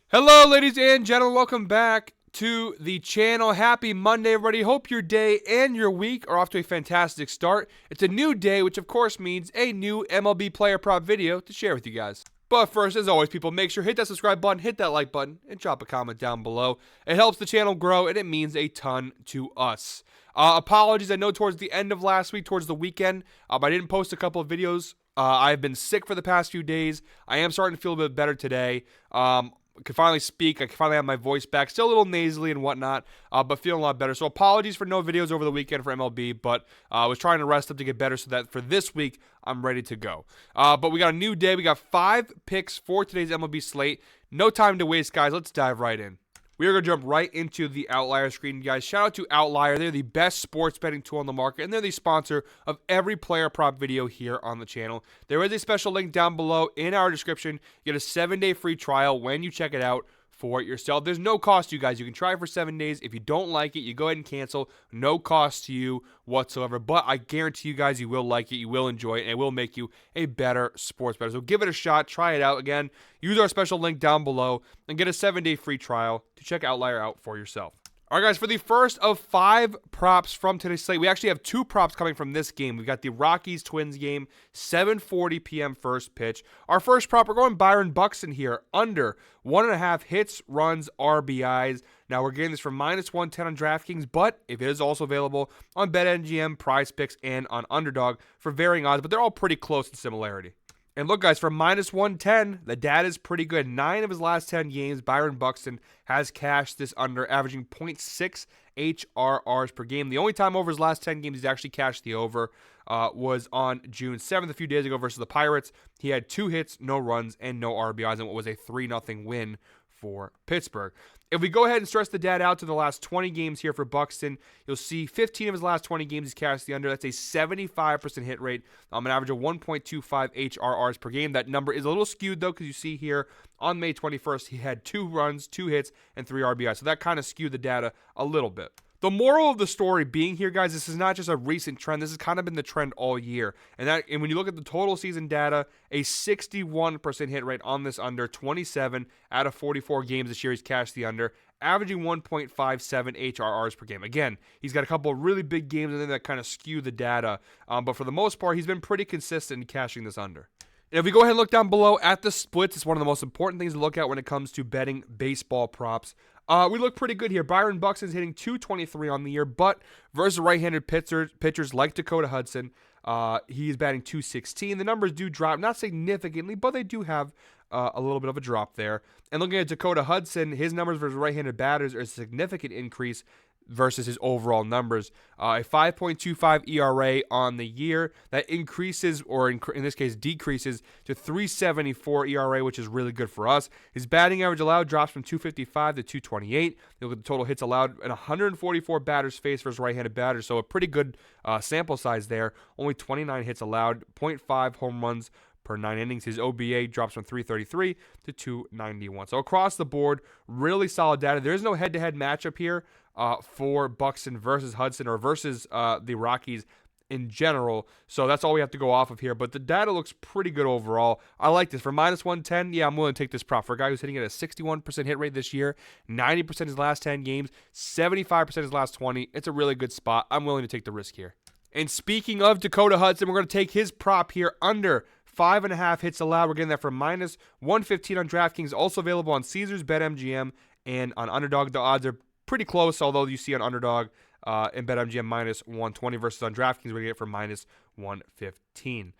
Hello, ladies and gentlemen. Welcome back to the channel. Happy Monday, everybody. Hope your day and your week are off to a fantastic start. It's a new day, which of course means a new MLB Player Prop video to share with you guys. But first, as always, people, make sure hit that subscribe button, hit that like button, and drop a comment down below. It helps the channel grow, and it means a ton to us. Apologies, I know towards the end of last week, towards the weekend, I didn't post a couple of videos. I've been sick for the past few days. I am starting to feel a bit better today. I can finally speak. I can finally have my voice back. Still a little nasally and whatnot, but feeling a lot better. So apologies for no videos over the weekend for MLB, but I was trying to rest up to get better so that for this week, I'm ready to go. But we got a new day. We got 5 picks for today's MLB slate. No time to waste, guys. Let's dive right in. We are going to jump right into the Outlier screen, guys. Shout out to Outlier. They're the best sports betting tool on the market, and they're the sponsor of every player prop video here on the channel. There is a special link down below in our description. You get a 7-day free trial when you check it out for yourself. There's no cost to you guys. You can try it for 7 days. If you don't like it, you go ahead and cancel. No cost to you whatsoever. But I guarantee you guys you will like it. You will enjoy it. And it will make you a better sports bettor. So give it a shot. Try it out. Again, use our special link down below and get a 7-day free trial to check Outlier out for yourself. All right, guys, for the first of 5 props from today's slate, we actually have 2 props coming from this game. We've got the Rockies-Twins game, 7:40 p.m. first pitch. Our first prop, we're going Byron Buxton here, under 1.5 hits, runs, RBIs. Now, we're getting this from -110 on DraftKings, but if it is also available on BetMGM, Prize Picks, and on Underdog for varying odds, but they're all pretty close in similarity. And look, guys, from -110, the data is pretty good. 9 of his last 10 games, Byron Buxton has cashed this under, averaging 0.6 HRRs per game. The only time over his last 10 games he's actually cashed the over was on June 7th, a few days ago versus the Pirates. He had 2 hits, no runs, and no RBIs in what was a 3-0 win for Pittsburgh. If we go ahead and stretch the data out to the last 20 games here for Buxton, you'll see 15 of his last 20 games he's cashed the under. That's a 75% hit rate, an average of 1.25 HRRs per game. That number is a little skewed, though, because you see here on May 21st, he had 2 runs, 2 hits, and 3 RBIs. So that kind of skewed the data a little bit. The moral of the story being here, guys, this is not just a recent trend. This has kind of been the trend all year. And when you look at the total season data, a 61% hit rate on this under, 27 out of 44 games this year he's cashed the under, averaging 1.57 HRRs per game. Again, he's got a couple of really big games in there that kind of skew the data. But for the most part, he's been pretty consistent in cashing this under. And if we go ahead and look down below at the splits, it's one of the most important things to look at when it comes to betting baseball props. We look pretty good here. Byron Buxton's hitting .223 on the year, but versus right-handed pitchers like Dakota Hudson, he's batting .216. The numbers do drop, not significantly, but they do have a little bit of a drop there. And looking at Dakota Hudson, his numbers versus right-handed batters are a significant increase versus his overall numbers. A 5.25 ERA on the year that increases, or in this case decreases, to 3.74 ERA, which is really good for us. His batting average allowed drops from 255 to 228. You look at the total hits allowed in 144 batters faced versus right-handed batters, so a pretty good sample size there. Only 29 hits allowed, 0.5 home runs per 9 innings. His OBA drops from 333 to 291. So across the board, really solid data. There is no head-to-head matchup here for Buxton versus Hudson or versus the Rockies in general. So that's all we have to go off of here. But the data looks pretty good overall. I like this. For -110, yeah, I'm willing to take this prop. For a guy who's hitting at a 61% hit rate this year, 90% his last 10 games, 75% his last 20, it's a really good spot. I'm willing to take the risk here. And speaking of Dakota Hudson, we're going to take his prop here under 5.5 hits allowed. We're getting that from -115 on DraftKings. Also available on Caesars, BetMGM, and on Underdog. The odds are pretty close, although you see on Underdog and BetMGM -120 versus on DraftKings, we're going to get for -115.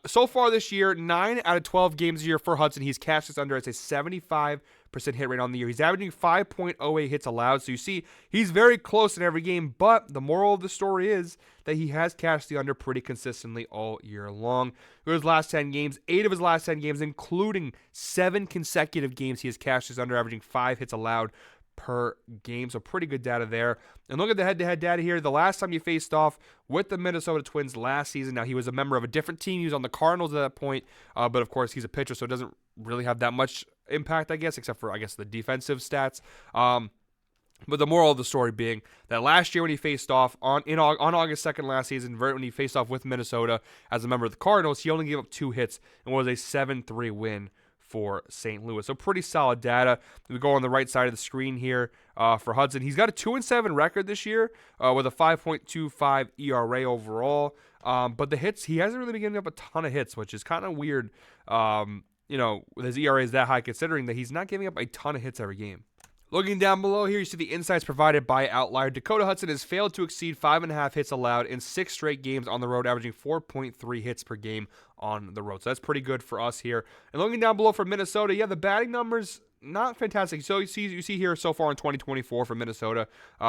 So far this year, 9 out of 12 games a year for Hudson, he's cashed this under. It's a 75% hit rate on the year. He's averaging 5.08 hits allowed. So you see, he's very close in every game. But the moral of the story is that he has cashed the under pretty consistently all year long. Through his last 10 games, 8 of his last 10 games, including 7 consecutive games, he has cashed his under, averaging 5 hits allowed per game. So pretty good data there. And look at the head-to-head data here. The last time he faced off with the Minnesota Twins last season, now he was a member of a different team. He was on the Cardinals at that point, but of course he's a pitcher, so it doesn't really have that much impact, I guess, except for, I guess, the defensive stats. But the moral of the story being that last year when he faced off on August 2nd last season, when he faced off with Minnesota as a member of the Cardinals, he only gave up 2 hits and was a 7-3 win for St. Louis. So pretty solid data. We go on the right side of the screen here for Hudson. He's got a 2-7 record this year with a 5.25 ERA overall. But the hits, he hasn't really been giving up a ton of hits, which is kind of weird. With his ERA is that high, considering that he's not giving up a ton of hits every game. Looking down below here, you see the insights provided by Outlier. Dakota Hudson has failed to exceed 5.5 hits allowed in 6 straight games on the road, averaging 4.3 hits per game on the road. So that's pretty good for us here. And looking down below for Minnesota, yeah, the batting numbers, not fantastic. So you see here so far in 2024 for Minnesota,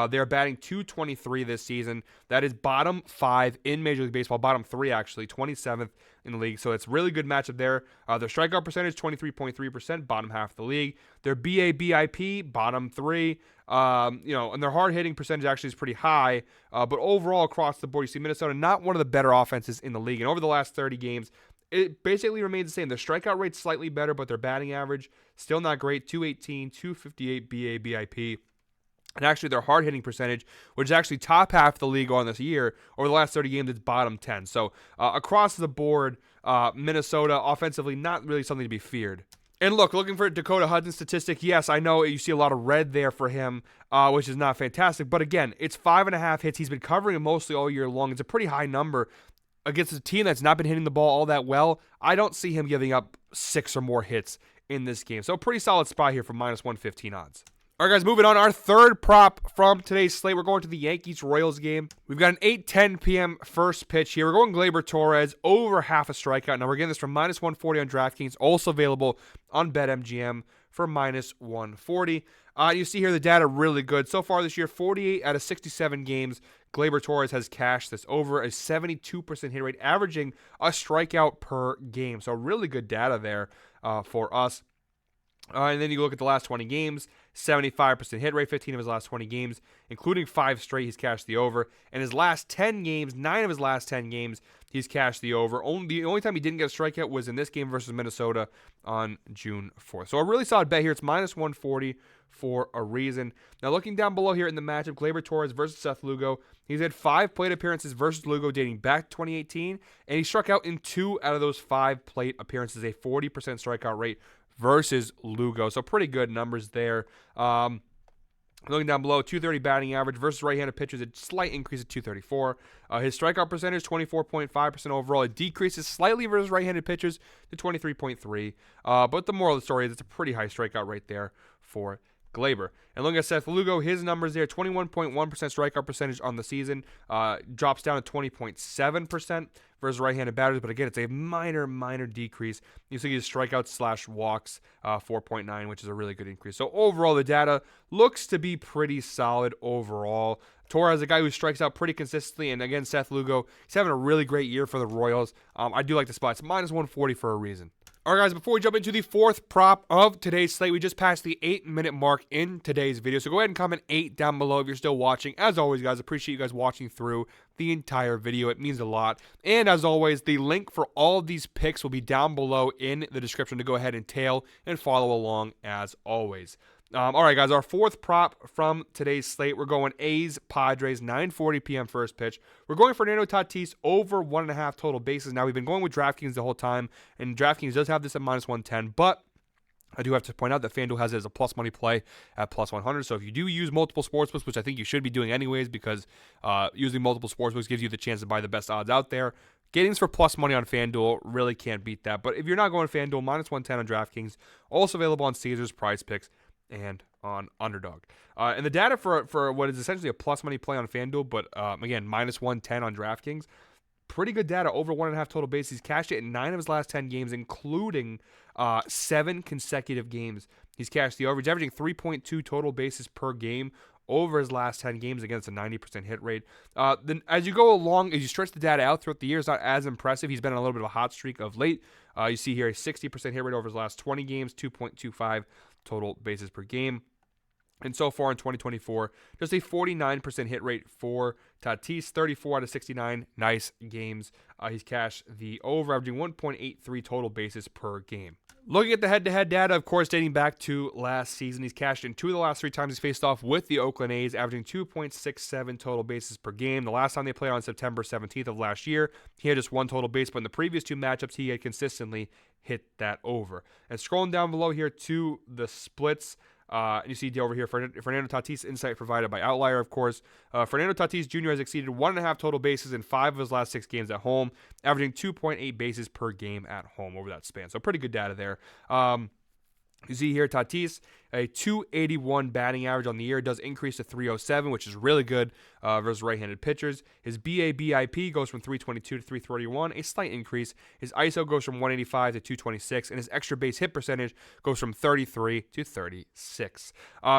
they're batting .223 this season. That is bottom 5 in Major League Baseball, bottom 3 actually, 27th in the league. So it's really good matchup there. Their strikeout percentage, 23.3%, bottom half of the league. Their BABIP, bottom 3. And their hard hitting percentage actually is pretty high. But overall across the board, you see Minnesota not one of the better offenses in the league. And over the last 30 games, it basically remains the same. Their strikeout rate's slightly better, but their batting average still not great. 218, 258 BABIP. And actually their hard hitting percentage, which is actually top half of the league on this year, over the last 30 games, it's bottom 10. So across the board, Minnesota offensively not really something to be feared. And looking for Dakota Hudson statistic, yes, I know you see a lot of red there for him, which is not fantastic. But again, it's 5.5 hits. He's been covering it mostly all year long. It's a pretty high number against a team that's not been hitting the ball all that well. I don't see him giving up 6 or more hits in this game. So a pretty solid spot here for -115 odds. All right, guys, moving on. Our third prop from today's slate, we're going to the Yankees-Royals game. We've got an 8:10 p.m. first pitch here. We're going Gleyber Torres, over half a strikeout. Now, we're getting this from -140 on DraftKings, also available on BetMGM for -140. You see here the data really good. So far this year, 48 out of 67 games, Gleyber Torres has cashed this over, a 72% hit rate, averaging a strikeout per game. So really good data there for us. And then you look at the last 20 games, 75% hit rate, 15 of his last 20 games, including 5 straight, he's cashed the over. And his last 10 games, 9 of his last 10 games, he's cashed the over. The only time he didn't get a strikeout was in this game versus Minnesota on June 4th. So a really solid bet here. It's -140 for a reason. Now looking down below here in the matchup, Gleyber Torres versus Seth Lugo. He's had 5 plate appearances versus Lugo dating back to 2018, and he struck out in 2 out of those 5 plate appearances, a 40% strikeout rate versus Lugo. So pretty good numbers there. Looking down below, 230 batting average versus right-handed pitchers, a slight increase at 234. His strikeout percentage, 24.5% overall. It decreases slightly versus right-handed pitchers to 23.3. But the moral of the story is it's a pretty high strikeout rate there for Gleyber. And looking at Seth Lugo, his numbers there, 21.1% strikeout percentage on the season, drops down to 20.7% versus right-handed batters. But again, it's a minor decrease. You see his strikeouts / walks, 4.9, which is a really good increase. So overall, the data looks to be pretty solid overall. Torres, a guy who strikes out pretty consistently, and again, Seth Lugo, he's having a really great year for the Royals. I do like the spot. It's -140 for a reason. All right, guys, before we jump into the fourth prop of today's slate, we just passed the 8-minute mark in today's video. So go ahead and comment 8 down below if you're still watching. As always, guys, appreciate you guys watching through the entire video. It means a lot. And as always, the link for all of these picks will be down below in the description to go ahead and tail and follow along as always. All right, guys, our fourth prop from today's slate, we're going A's, Padres, 9:40 p.m. first pitch. We're going Fernando Tatis over 1.5 total bases. Now, we've been going with DraftKings the whole time, and DraftKings does have this at -110, but I do have to point out that FanDuel has it as a plus money play at +100. So if you do use multiple sportsbooks, which I think you should be doing anyways, because using multiple sportsbooks gives you the chance to buy the best odds out there, getting this for plus money on FanDuel really can't beat that. But if you're not going FanDuel, -110 on DraftKings, also available on Caesars, Prize Picks, and on Underdog. And the data for what is essentially a plus money play on FanDuel, but again, -110 on DraftKings, pretty good data, over 1.5 total bases. He's cashed it in 9 of his last 10 games, including 7 consecutive games. He's cashed the over. He's averaging 3.2 total bases per game over his last 10 games against a 90% hit rate. Then as you go along, as you stretch the data out throughout the year, it's not as impressive. He's been on a little bit of a hot streak of late. You see here a 60% hit rate over his last 20 games, 2.25 total bases per game. And so far in 2024, just a 49% hit rate for Tatis, 34 out of 69 nice games. He's cashed the over, averaging 1.83 total bases per game. Looking at the head-to-head data, of course, dating back to last season, he's cashed in 2 of the last 3 times he's faced off with the Oakland A's, averaging 2.67 total bases per game. The last time they played on September 17th of last year, he had just 1 total base, but in the previous 2 matchups, he had consistently hit that over. And scrolling down below here to the splits, you see over here, Fernando Tatis insight provided by Outlier, of course. Fernando Tatis Jr. has exceeded 1.5 total bases in 5 of his last 6 games at home, averaging 2.8 bases per game at home over that span. So pretty good data there. You see here, Tatis, a 281 batting average on the year, does increase to 307, which is really good versus right-handed pitchers. His BABIP goes from 322 to 331, a slight increase. His ISO goes from 185 to 226, and his extra base hit percentage goes from 33 to 36.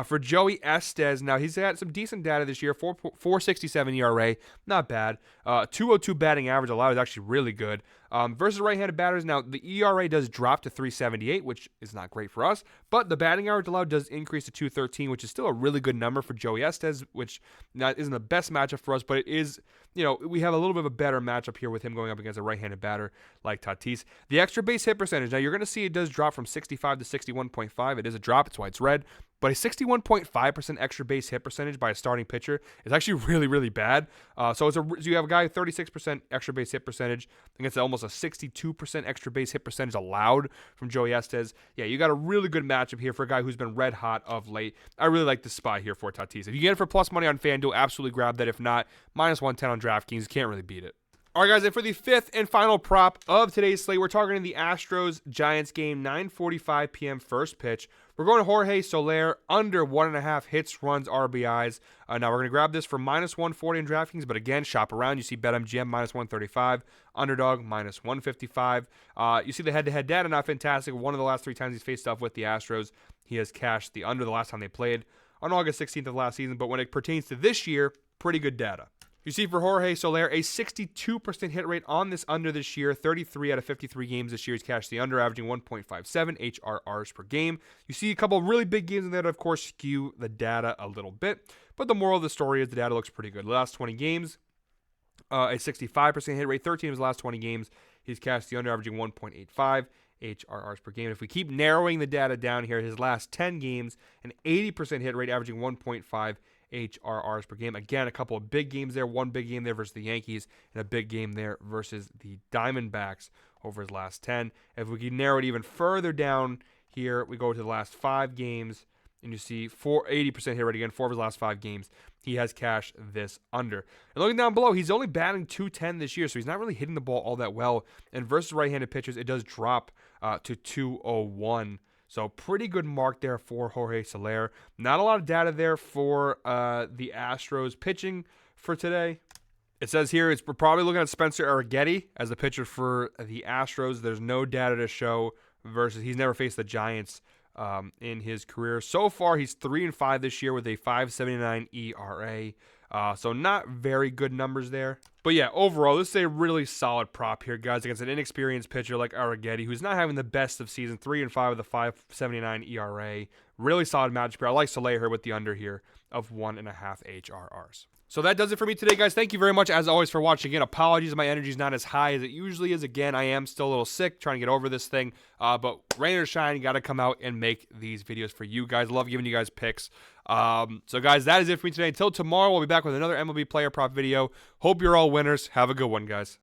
For Joey Estes, now he's had some decent data this year, 4.67 ERA, not bad. 202 batting average allowed is actually really good. Versus right-handed batters, now the ERA does drop to 378, which is not great for us, but the batting average allowed does increase to 213, which is still a really good number for Joey Estes, which isn't the best matchup for us, but it is, we have a little bit of a better matchup here with him going up against a right-handed batter like Tatis. The extra base hit percentage, now you're going to see it does drop from 65 to 61.5. It is a drop, it's why it's red. But a 61.5% extra base hit percentage by a starting pitcher is actually really, really bad. So you have a guy with 36% extra base hit percentage against almost a 62% extra base hit percentage allowed from Joey Estes. Yeah, you got a really good matchup here for a guy who's been red hot of late. I really like this spot here for Tatis. If you get it for plus money on FanDuel, absolutely grab that. If not, minus 110 on DraftKings. You can't really beat it. All right, guys, and for the 5th and final prop of today's slate, we're targeting the Astros-Giants game, 9:45 p.m. first pitch. We're going to Jorge Soler, under 1.5 hits, runs, RBIs. Now, we're going to grab this for minus 140 in DraftKings, but again, shop around. You see BetMGM minus 135, Underdog minus 155. You see the head-to-head data, not fantastic. One of the last 3 times he's faced off with the Astros, he has cashed the under the last time they played on August 16th of last season, but when it pertains to this year, pretty good data. You see for Jorge Soler, a 62% hit rate on this under this year. 33 out of 53 games this year he's cashed the under, averaging 1.57 HRRs per game. You see a couple of really big games in there that, of course, skew the data a little bit. But the moral of the story is the data looks pretty good. The last 20 games, a 65% hit rate. 13 of his last 20 games, he's cashed the under, averaging 1.85 HRRs per game. If we keep narrowing the data down here, his last 10 games, an 80% hit rate, averaging 1.5 HRRs per game. Again, a couple of big games there. One big game there versus the Yankees, and a big game there versus the Diamondbacks over his last 10. If we can narrow it even further down here, we go to the last 5 games, and you see 80% hit rate again. 4 of his last 5 games, he has cashed this under. And looking down below, he's only batting .210 this year, so he's not really hitting the ball all that well. And versus right-handed pitchers, it does drop to .201. So pretty good mark there for Jorge Soler. Not a lot of data there for the Astros pitching for today. It says here we're probably looking at Spencer Arrighetti as the pitcher for the Astros. There's no data to show versus he's never faced the Giants in his career. So far, he's 3-5 this year with a 5.79 ERA. So not very good numbers there. But yeah, overall, this is a really solid prop here, guys, against an inexperienced pitcher like Arrighetti, who's not having the best of season. 3-5 with a 5.79 ERA. Really solid matchup here. I like Soler here with the under here of 1.5 HRRs. So that does it for me today, guys. Thank you very much, as always, for watching. Again, apologies, my energy is not as high as it usually is. Again, I am still a little sick, trying to get over this thing. But rain or shine, got to come out and make these videos for you guys. Love giving you guys picks. So, guys, that is it for me today. Until tomorrow, we'll be back with another MLB Player Prop video. Hope you're all winners. Have a good one, guys.